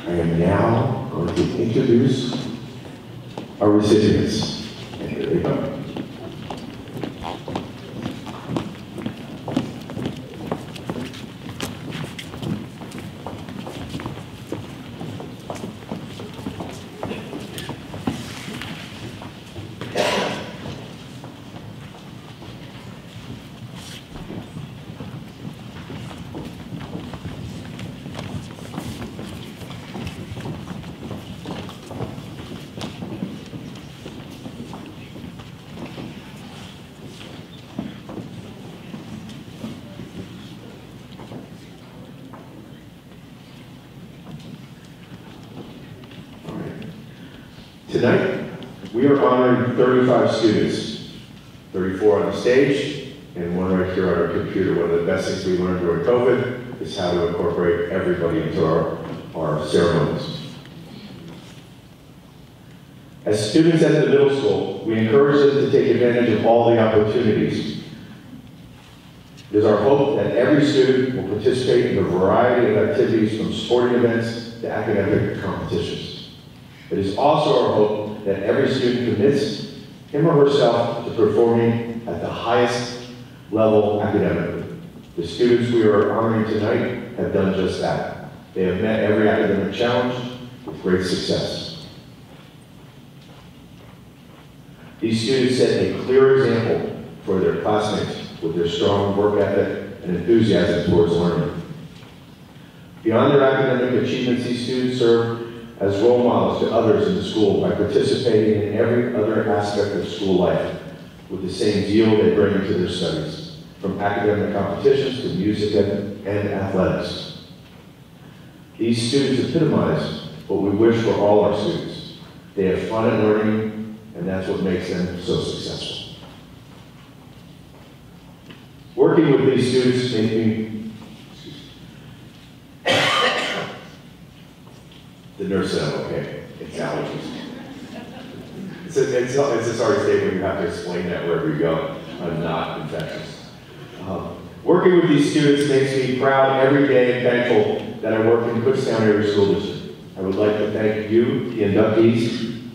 I am now going to introduce our recipients. And here they come. Tonight, we are honoring 35 students, 34 on the stage, and one right here on our computer. One of the best things we learned during COVID is how to incorporate everybody into our ceremonies. As students at the middle school, we encourage them to take advantage of all the opportunities. It is our hope that every student will participate in a variety of activities from sporting events to academic competitions. It is also our hope that every student commits him or herself to performing at the highest level academically. The students we are honoring tonight have done just that. They have met every academic challenge with great success. These students set a clear example for their classmates with their strong work ethic and enthusiasm towards learning. Beyond their academic achievements, these students serve as role models to others in the school by participating in every other aspect of school life with the same zeal they bring into their studies, from academic competitions to music and athletics. These students epitomize what we wish for all our students. They have fun at learning, and that's what makes them so successful. Working with these students made me the nurse said, okay, it's allergies. It's a sorry statement, you have to explain that wherever you go. I'm not infectious. Working with these students makes me proud every day and thankful that I work in Kutztown Area School District. I would like to thank you, the inductees,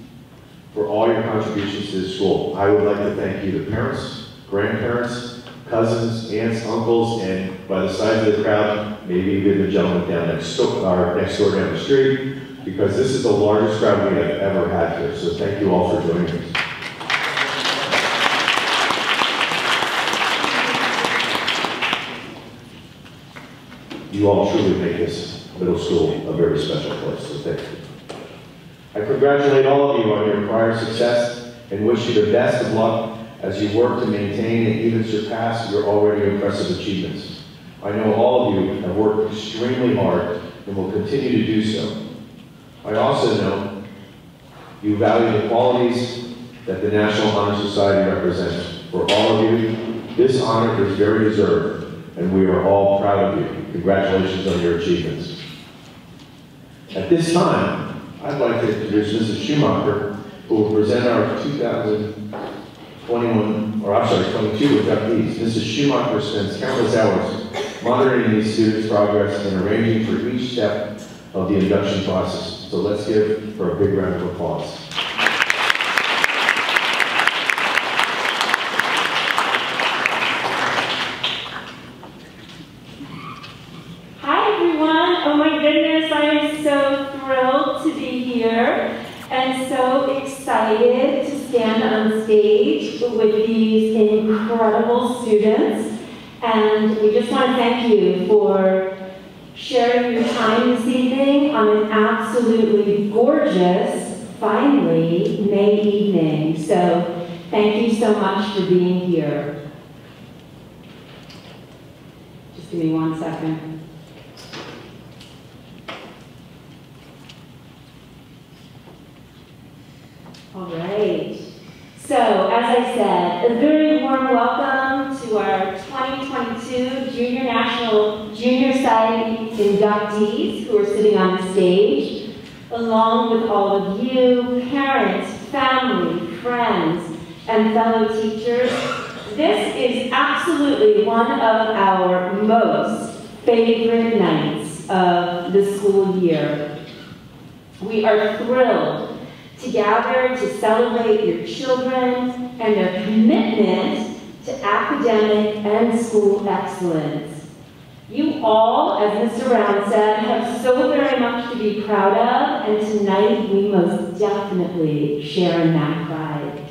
for all your contributions to the school. I would like to thank you, the parents, grandparents, cousins, aunts, uncles, and by the size of the crowd, maybe even the gentleman down next door down the street, because this is the largest crowd we have ever had here. So thank you all for joining us. You all truly make this middle school a very special place, so thank you. I congratulate all of you on your prior success and wish you the best of luck as you work to maintain and even surpass your already impressive achievements. I know all of you have worked extremely hard and will continue to do so. I also know you value the qualities that the National Honor Society represents. For all of you, this honor is very deserved, and we are all proud of you. Congratulations on your achievements. At this time, I'd like to introduce Mrs. Schumacher, who will present our 22 inductees. Mrs. Schumacher spends countless hours monitoring these students' progress and arranging for each step of the induction process. So let's give her a big round of applause. Hi everyone, oh my goodness, I am so thrilled to be here and so excited to stand on stage with these incredible students. And we just want to thank you for sharing your time this evening on an absolutely gorgeous, finally, May evening. So thank you so much for being here. Just give me 1 second. All right. So, as I said, a very warm welcome to our 2022 Junior Side inductees who are sitting on the stage, along with all of you, parents, family, friends, and fellow teachers. This is absolutely one of our most favorite nights of the school year. We are thrilled to gather to celebrate your children and their commitment to academic and school excellence. You all, as Mr. Brown said, have so very much to be proud of, and tonight we most definitely share in that pride.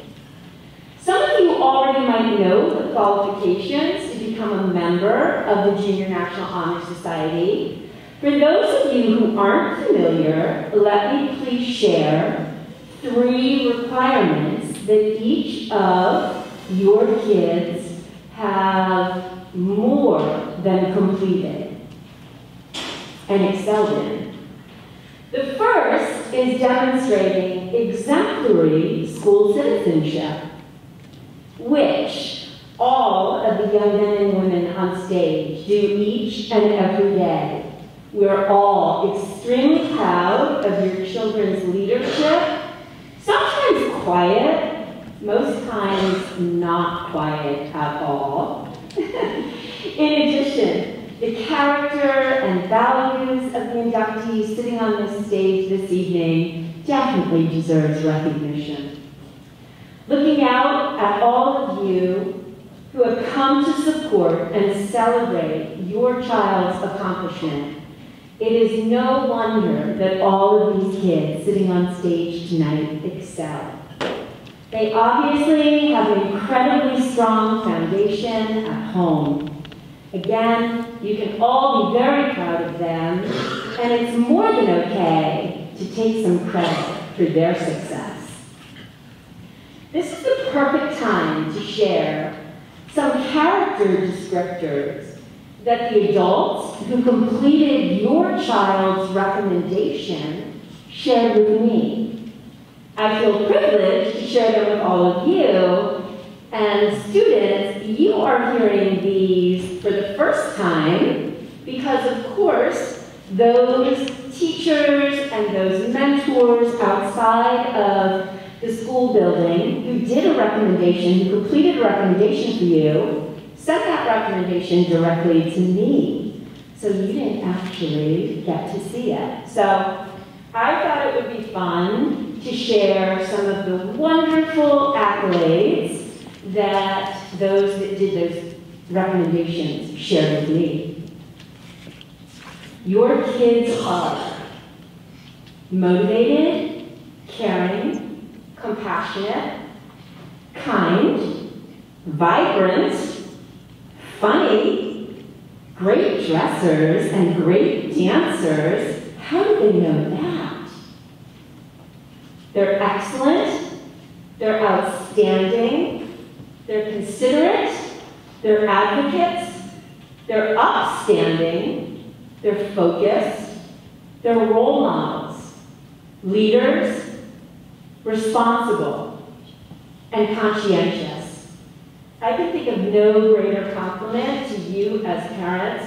Some of you already might know the qualifications to become a member of the Junior National Honor Society. For those of you who aren't familiar, let me please share 3 requirements that each of your kids have more than completed and excelled in. The first is demonstrating exemplary school citizenship, which all of the young men and women on stage do each and every day. We're all extremely proud of your children's leadership, sometimes quiet, most times not quiet at all. In addition, the character and values of the inductees sitting on this stage this evening definitely deserves recognition. Looking out at all of you who have come to support and celebrate your child's accomplishment, it is no wonder that all of these kids sitting on stage tonight excel. They obviously have an incredibly strong foundation at home. Again, you can all be very proud of them, and it's more than okay to take some credit for their success. This is the perfect time to share some character descriptors that the adults who completed your child's recommendation shared with me. I feel privileged to share them with all of you, and students, you are hearing these for the first time because, of course, those teachers and those mentors outside of the school building who did a recommendation, who completed a recommendation for you, sent that recommendation directly to me. So you didn't actually get to see it. So I thought it would be fun to share some of the wonderful accolades that those that did those recommendations shared with me. Your kids are motivated, caring, compassionate, kind, vibrant, funny, great dressers, and great dancers. How do they know that? They're excellent, they're outstanding, they're considerate, they're advocates, they're upstanding, they're focused, they're role models, leaders, responsible, and conscientious. I can think of no greater compliment to you as parents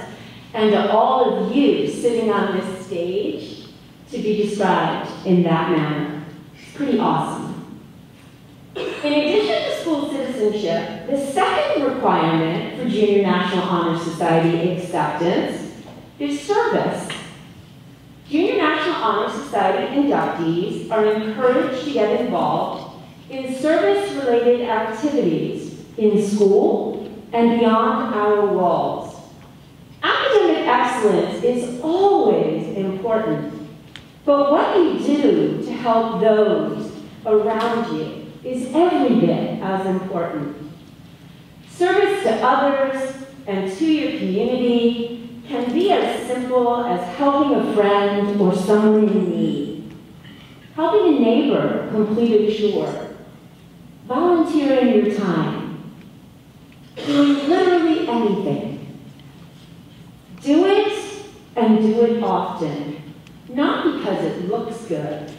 and to all of you sitting on this stage to be described in that manner. It's pretty awesome. In addition to school citizenship, the second requirement for Junior National Honor Society acceptance is service. Junior National Honor Society inductees are encouraged to get involved in service-related activities in school and beyond our walls. Academic excellence is always important, but what you do to help those around you is every bit as important. Service to others and to your community can be as simple as helping a friend or someone in need, helping a neighbor complete a chore, volunteering your time, doing literally anything. Do it and do it often, not because it looks good,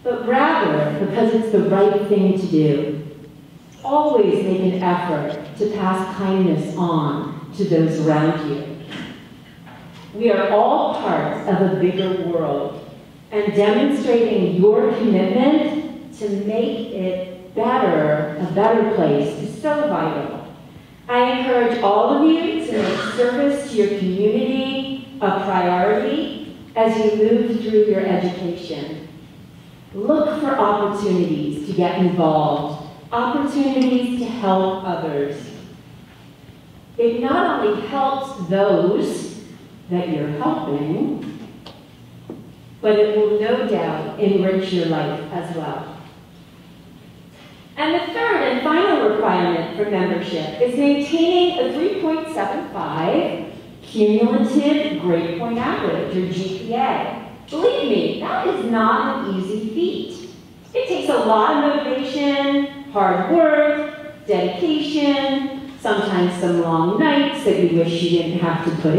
but rather because it's the right thing to do. Always make an effort to pass kindness on to those around you. We are all part of a bigger world, and demonstrating your commitment to make it better, a better place, is so vital. I encourage all of you to make service to your community a priority as you move through your education. Look for opportunities to get involved, opportunities to help others. It not only helps those that you're helping, but it will no doubt enrich your life as well. And the third and final requirement for membership is maintaining a 3.75 cumulative grade point average, or GPA. Believe me, that is not an easy feat. It takes a lot of motivation, hard work, dedication, sometimes some long nights that you wish you didn't have to put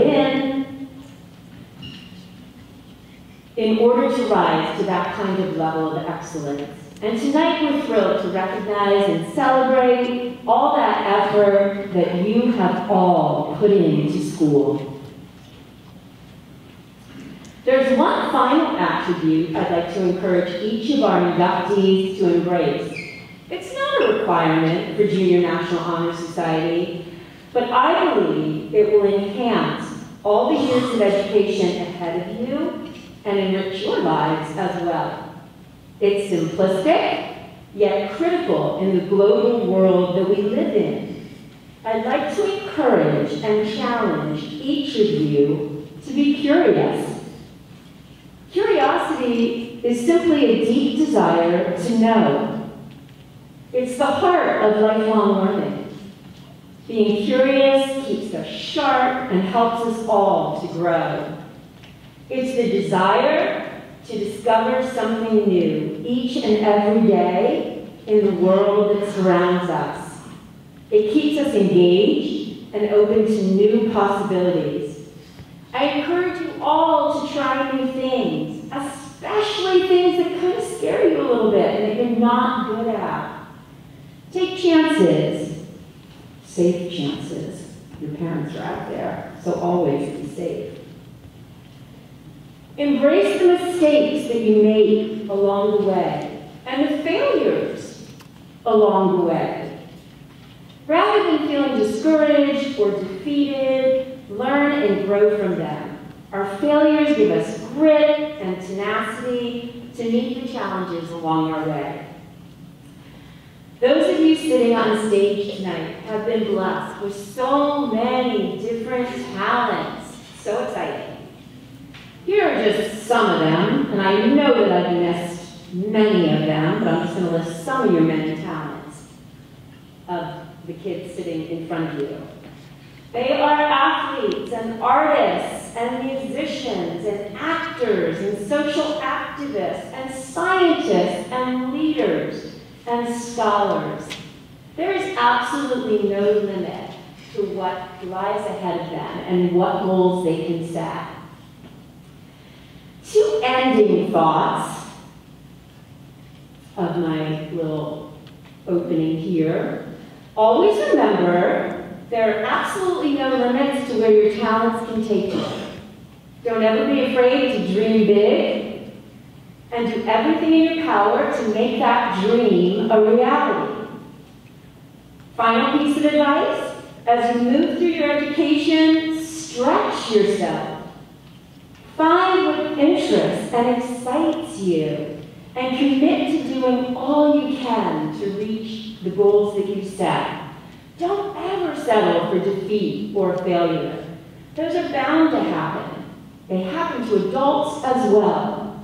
in order to rise to that kind of level of excellence. And tonight we're thrilled to recognize and celebrate all that effort that you have all put into school. There's one final attribute I'd like to encourage each of our inductees to embrace. It's not a requirement for Junior National Honor Society, but I believe it will enhance all the years of education ahead of you and enrich your lives as well. It's simplistic, yet critical in the global world that we live in. I'd like to encourage and challenge each of you to be curious. Curiosity is simply a deep desire to know. It's the heart of lifelong learning. Being curious keeps us sharp and helps us all to grow. It's the desire to discover something new each and every day in the world that surrounds us. It keeps us engaged and open to new possibilities. I encourage you all to try new things, especially things that kind of scare you a little bit and that you're not good at. Take chances, safe chances. Your parents are out there, so always be safe. Embrace the mistakes that you make along the way and the failures along the way. Rather than feeling discouraged or defeated, learn and grow from them. Our failures give us grit and tenacity to meet the challenges along our way. Those of you sitting on stage tonight have been blessed with so many different talents. So exciting. Here are just some of them, and I know that I've missed many of them, but I'm just going to list some of your many talents of the kids sitting in front of you. They are athletes and artists and musicians and actors and social activists and scientists and leaders and scholars. There is absolutely no limit to what lies ahead of them and what goals they can set. Two ending thoughts of my little opening here. Always remember, there are absolutely no limits to where your talents can take you. Don't ever be afraid to dream big and do everything in your power to make that dream a reality. Final piece of advice, as you move through your education, stretch yourself. Find what interests and excites you and commit to doing all you can to reach the goals that you set. Don't ever settle for defeat or failure. Those are bound to happen. They happen to adults as well.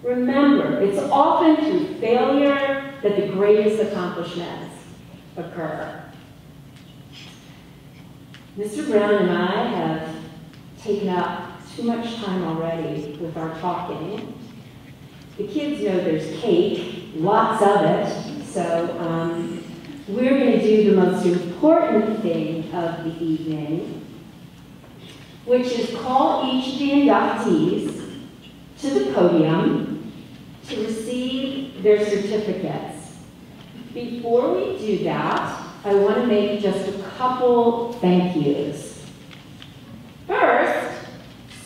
Remember, it's often through failure that the greatest accomplishments occur. Mr. Brown and I have taken up too much time already with our talking. The kids know there's cake, lots of it, so we're going to do the most important thing of the evening, which is call each of the inductees to the podium to receive their certificates. Before we do that, I want to make just a couple thank yous. First,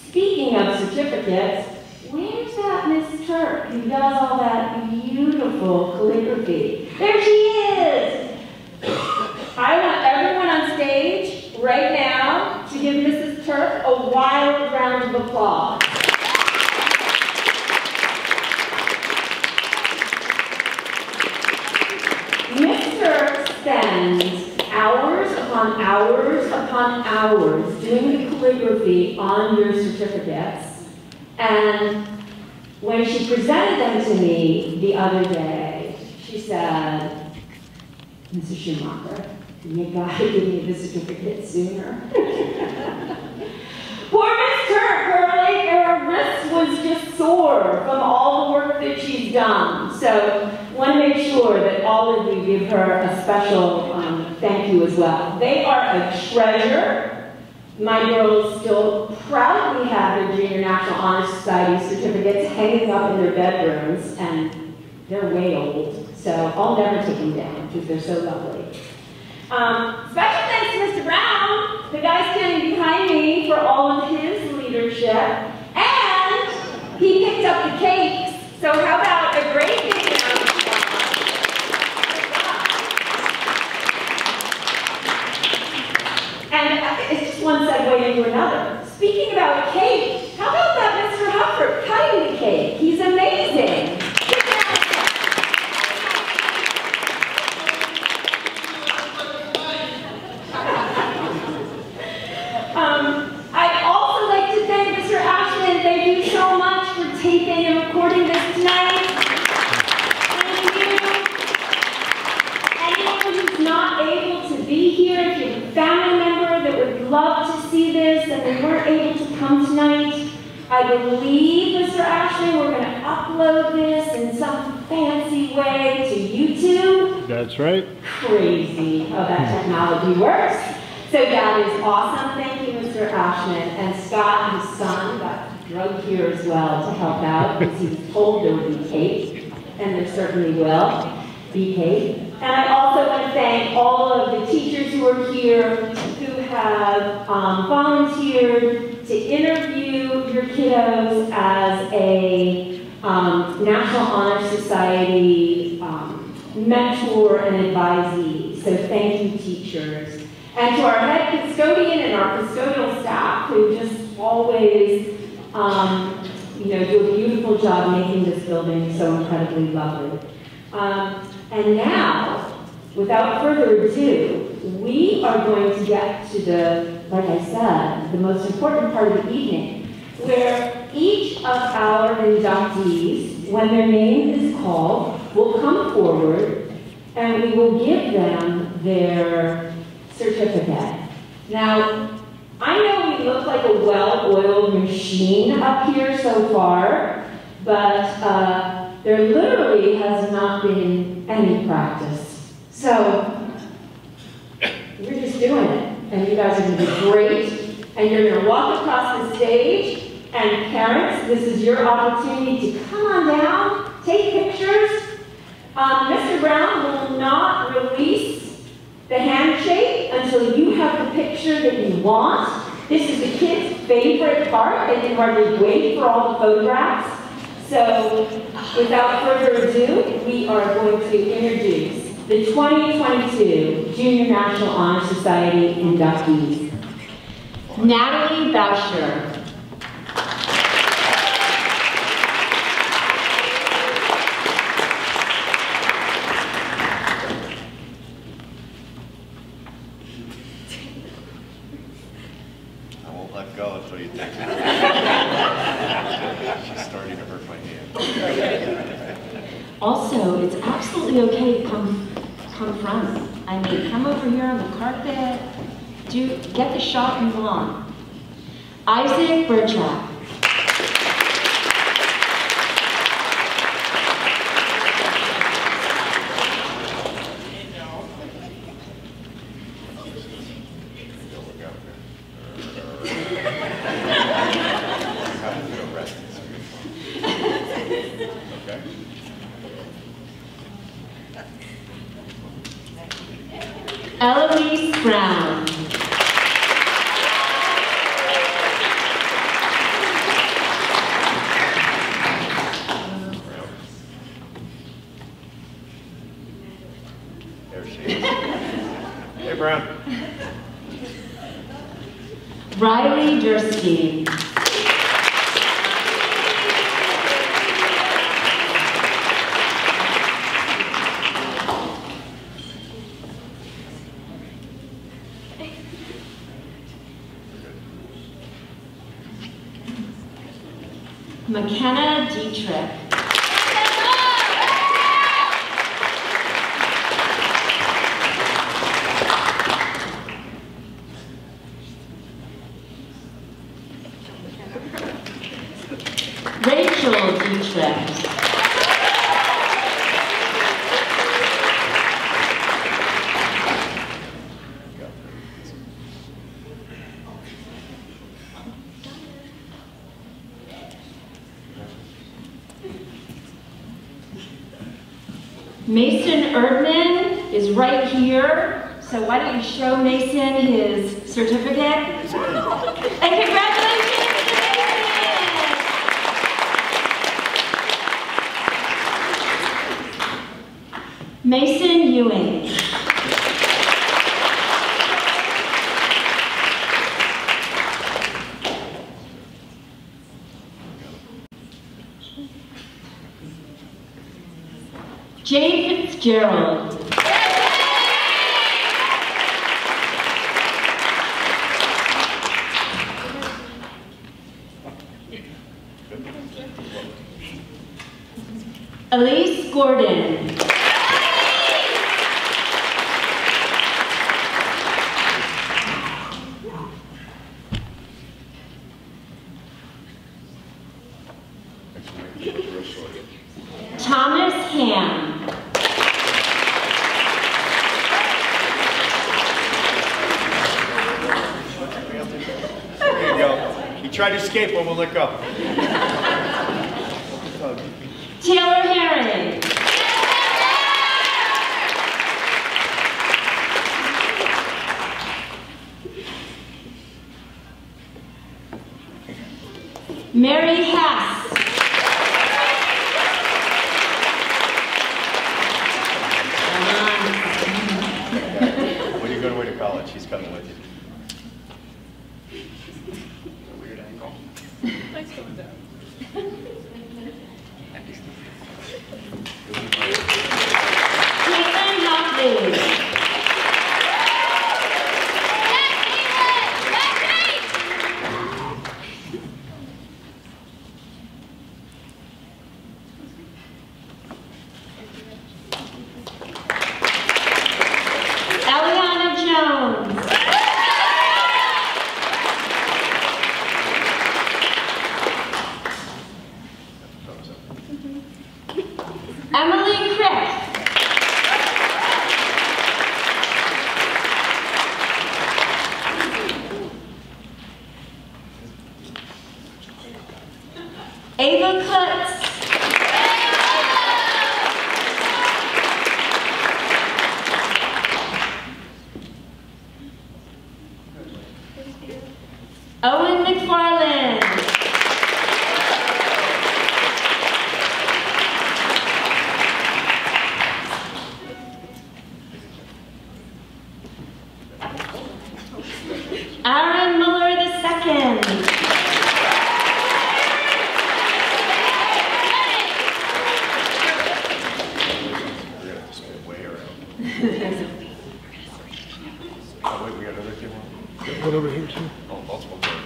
speaking of certificates, where's that Miss Turk who does all that beautiful calligraphy? There she is! I want everyone on stage right now to give Mrs. Turk a wild round of applause. on hours doing the calligraphy on your certificates. And when she presented them to me the other day, she said, "Mrs. Schumacher, you gotta give me the certificate sooner." Poor Miss Turk, her wrist was just sore from all the work that she's done. So want to make sure that all of you give her a special thank you as well. They are a treasure. My girls still proudly have their Junior National Honor Society certificates hanging up in their bedrooms, and they're way old. So I'll never take them down because they're so lovely. Special thanks to Mr. Brown, the guy standing behind me, for all of his leadership. And he picked up the cakes. So how about a great big round of applause? And it's just one segue into another. Speaking about cake, how about that Mr. Hufford cutting the cake? He's amazing. I'd also like to thank Mr. Ashman. Thank you so much for taping and recording this tonight. Thank you. Anyone who's not able to be here, if you have a family member that would love to see this and they weren't able to come tonight, I believe, Mr. Ashman, we're going to upload this in some fancy way to YouTube. That's right. Crazy how that technology works. So that is awesome. Thank you, Mr. Ashman. And Scott, his son, got drugged here as well to help out because he was told there would be cake, and there certainly will be cake. And I also want to thank all of the teachers who are here who have volunteered to interview your kiddos as a National Honor Society mentor and advisee. So thank you, teachers. And to our head custodian and our custodial staff who just always, do a beautiful job making this building so incredibly lovely. And now, without further ado, we are going to get to the, like I said, the most important part of the evening, where each of our inductees, when their name is called, will come forward and we will give them their certificate. Now, I know we look like a well-oiled machine up here so far, but there literally has not been any practice. So, we're just doing it, and you guys are going to be great, and you're going to walk across the stage, and parents, this is your opportunity to come on down, take pictures. Mr. Brown will not release the handshake until you have the picture that you want. This is the kids' favorite part. They can hardly wait for all the photographs. So, without further ado, we are going to introduce the 2022 Junior National Honor Society inductees. Natalie Boucher. Also, it's absolutely okay to come front. I mean, come over here on the carpet, get the shot you want. Isaac Burchak. Eloise Brown. There she is. Hey, Brown. Riley Durstein. McKenna Dietrich. Rachel Dietrich. Mason Erdman is right here, so why don't you show Mason his certificate? And congratulations to Mason! Mason Ewing. Jane Fitzgerald. Elise Gordon. Thomas Ham. There you go. You tried to escape, but we'll let go. Taylor Herring. Mary Hess. When you go away to college, he's coming with you. A weird angle. Nice going down. Caitlin Hockley. Eliana Jones. Emily Crick. Ava Kutz. Owen McFarland. Aaron Miller II. We're gonna just get way around. Oh wait, we got another kid one? One over here too. Oh, multiple players.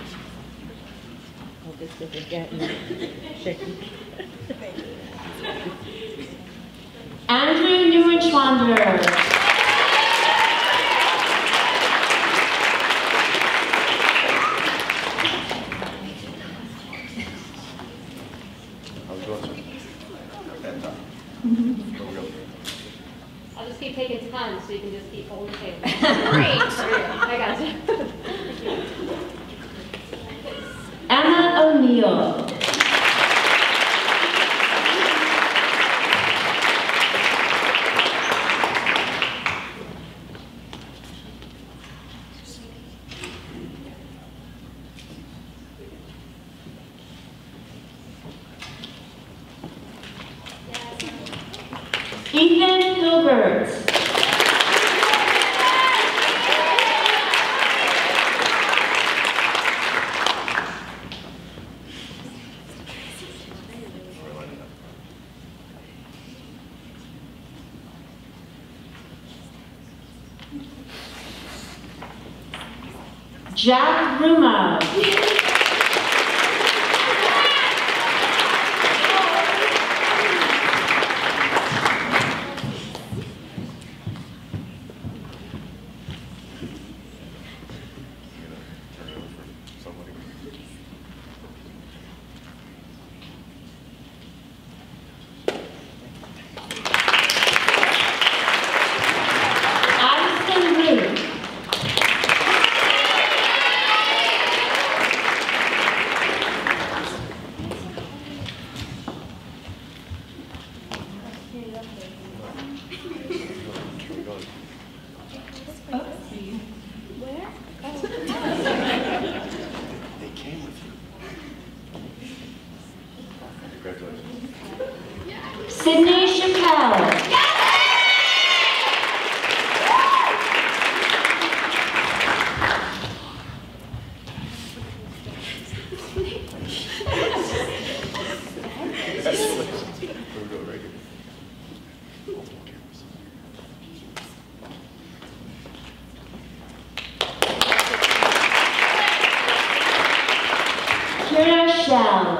Andrew Neuenschwander. How's it going, sir? That time. Where we go? I'll just keep taking tons so you can just keep holding the table. Great. I got you. Emma O'Neill. Ethan Hilbert. Jack Ruma. Congratulations. Sydney Chappelle. We'll go right here. Kira Shell.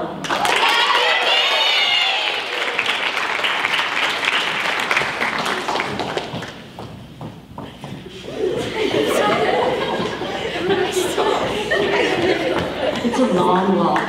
It's a long walk.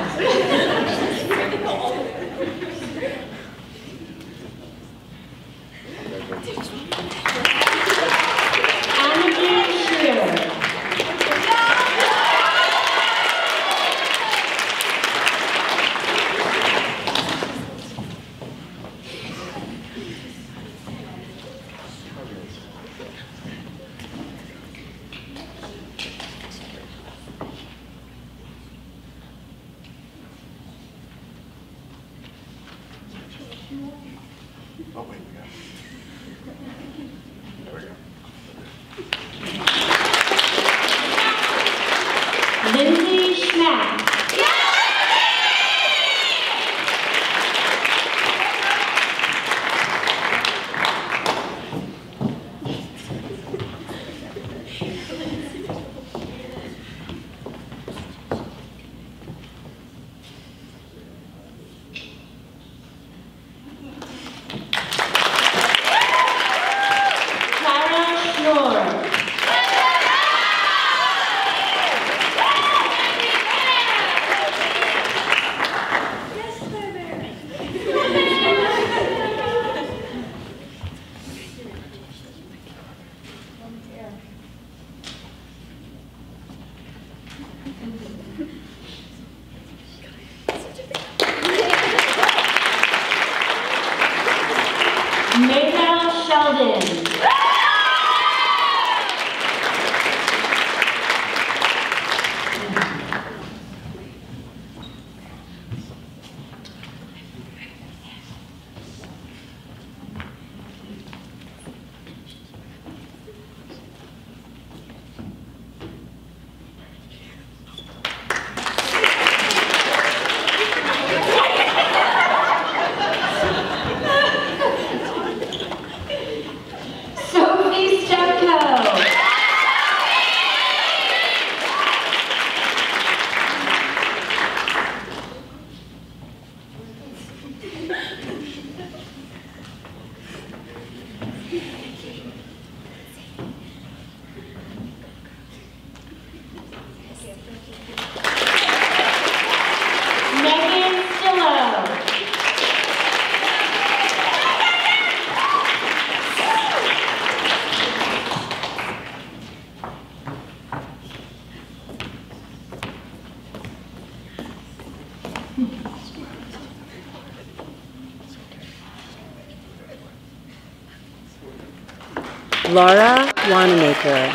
Oh, wait, we got it. There we go. Lindsay Schmack. Maybelle Sheldon. Laura Wanamaker.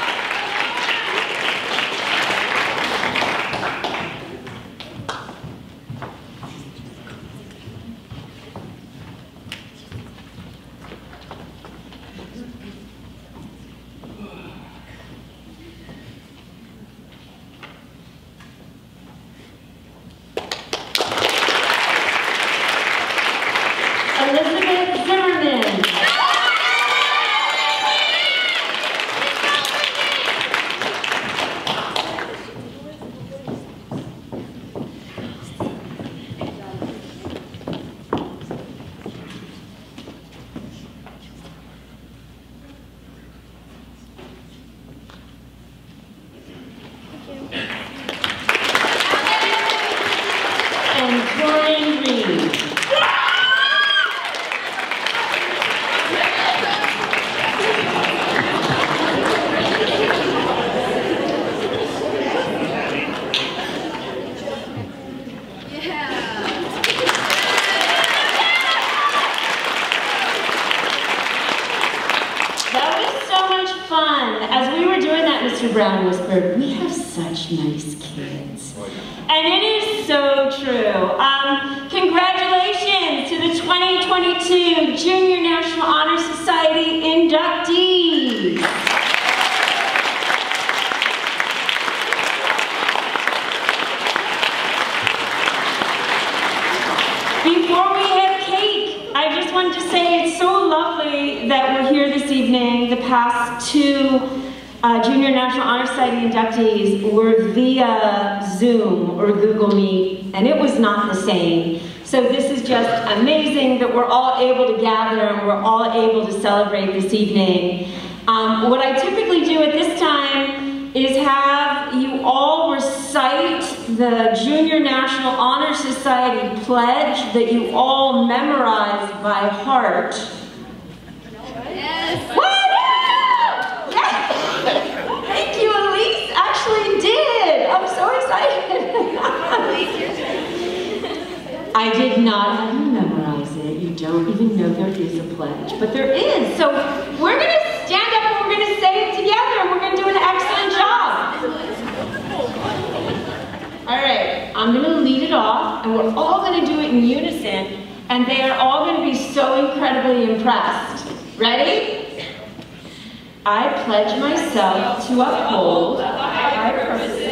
Elizabeth Zimmerman. Mr. Brown whispered, we have such nice kids. And it is so true. Congratulations to the 2022 Junior National Honor Society inductees. Before we have cake, I just wanted to say it's so lovely that we're here this evening. The past two Junior National Honor Society inductees were via Zoom or Google Meet, and it was not the same. So this is just amazing that we're all able to gather and we're all able to celebrate this evening. What I typically do at this time is have you all recite the Junior National Honor Society pledge that you all memorized by heart. Yes. Woo! Yes! Thank you, Elise actually did. I'm so excited. I did not have you memorize it. You don't even know there is a pledge, but there is. So we're going to stand up and we're going to say it together and we're going to do an excellent job. All right, I'm going to lead it off and we're all going to do it in unison and they are all going to be so incredibly impressed. Ready? I pledge myself to uphold the high purposes